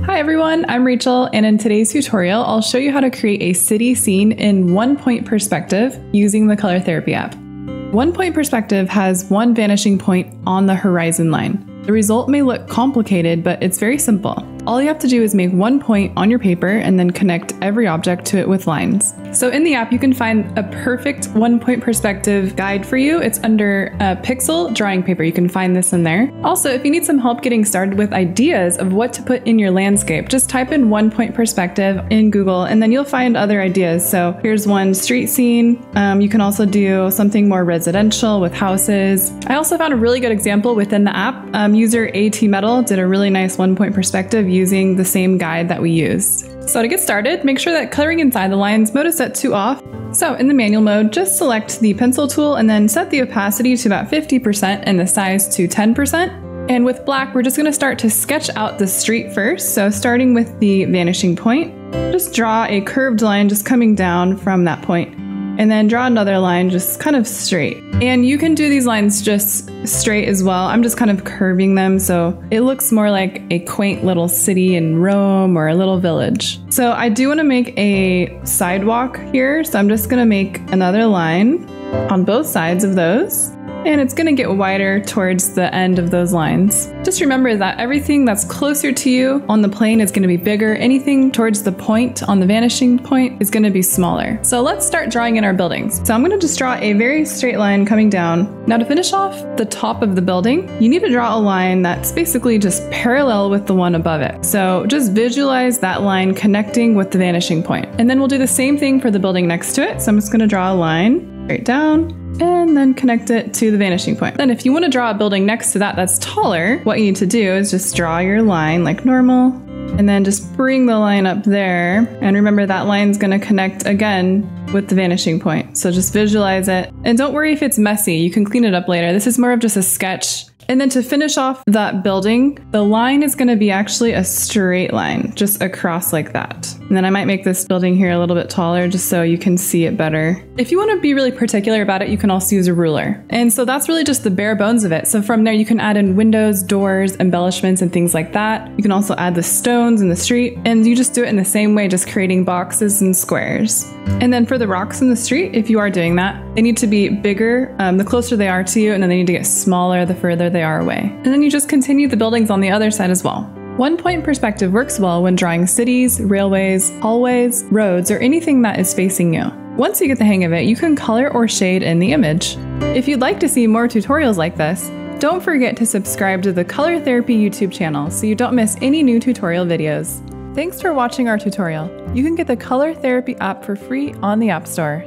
Hi everyone, I'm Rachel, and in today's tutorial, I'll show you how to create a city scene in one-point perspective using the Color Therapy app. One-point perspective has one vanishing point on the horizon line. The result may look complicated, but it's very simple. All you have to do is make one point on your paper and then connect every object to it with lines. So in the app, you can find a perfect one-point perspective guide for you. It's under Pixel drawing paper. You can find this in there. Also, if you need some help getting started with ideas of what to put in your landscape, just type in one-point perspective in Google and then you'll find other ideas. So here's one street scene. You can also do something more residential with houses. I also found a really good example within the app. User AT Metal did a really nice one-point perspective using the same guide that we used. So to get started, make sure that coloring inside the lines mode is set to off. So in the manual mode, just select the pencil tool and then set the opacity to about 50% and the size to 10%. And with black, we're just going to start to sketch out the street first. So starting with the vanishing point, just draw a curved line just coming down from that point. And then draw another line just kind of straight. And you can do these lines just straight as well. I'm just kind of curving them so it looks more like a quaint little city in Rome or a little village. So I do want to make a sidewalk here, so I'm just going to make another line on both sides of those. And it's going to get wider towards the end of those lines. Just remember that everything that's closer to you on the plane is going to be bigger. Anything towards the point on the vanishing point is going to be smaller. So let's start drawing in our buildings. So I'm going to just draw a very straight line coming down. Now to finish off the top of the building, you need to draw a line that's basically just parallel with the one above it. So just visualize that line connecting with the vanishing point. And then we'll do the same thing for the building next to it. So I'm just going to draw a line straight down and then connect it to the vanishing point. Then if you want to draw a building next to that that's taller, what you need to do is just draw your line like normal and then just bring the line up there. And remember that line's going to connect again with the vanishing point. So just visualize it. And don't worry if it's messy, you can clean it up later. This is more of just a sketch. And then to finish off that building, the line is going to be actually a straight line, just across like that. And then I might make this building here a little bit taller just so you can see it better. If you want to be really particular about it, you can also use a ruler. And so that's really just the bare bones of it. So from there, you can add in windows, doors, embellishments, and things like that. You can also add the stones in the street, and you just do it in the same way, just creating boxes and squares. And then for the rocks in the street, if you are doing that, they need to be bigger the closer they are to you, and then they need to get smaller the further they are away. And then you just continue the buildings on the other side as well. One-point perspective works well when drawing cities, railways, hallways, roads, or anything that is facing you. Once you get the hang of it, you can color or shade in the image. If you'd like to see more tutorials like this, don't forget to subscribe to the Color Therapy YouTube channel so you don't miss any new tutorial videos. Thanks for watching our tutorial. You can get the Color Therapy app for free on the App Store.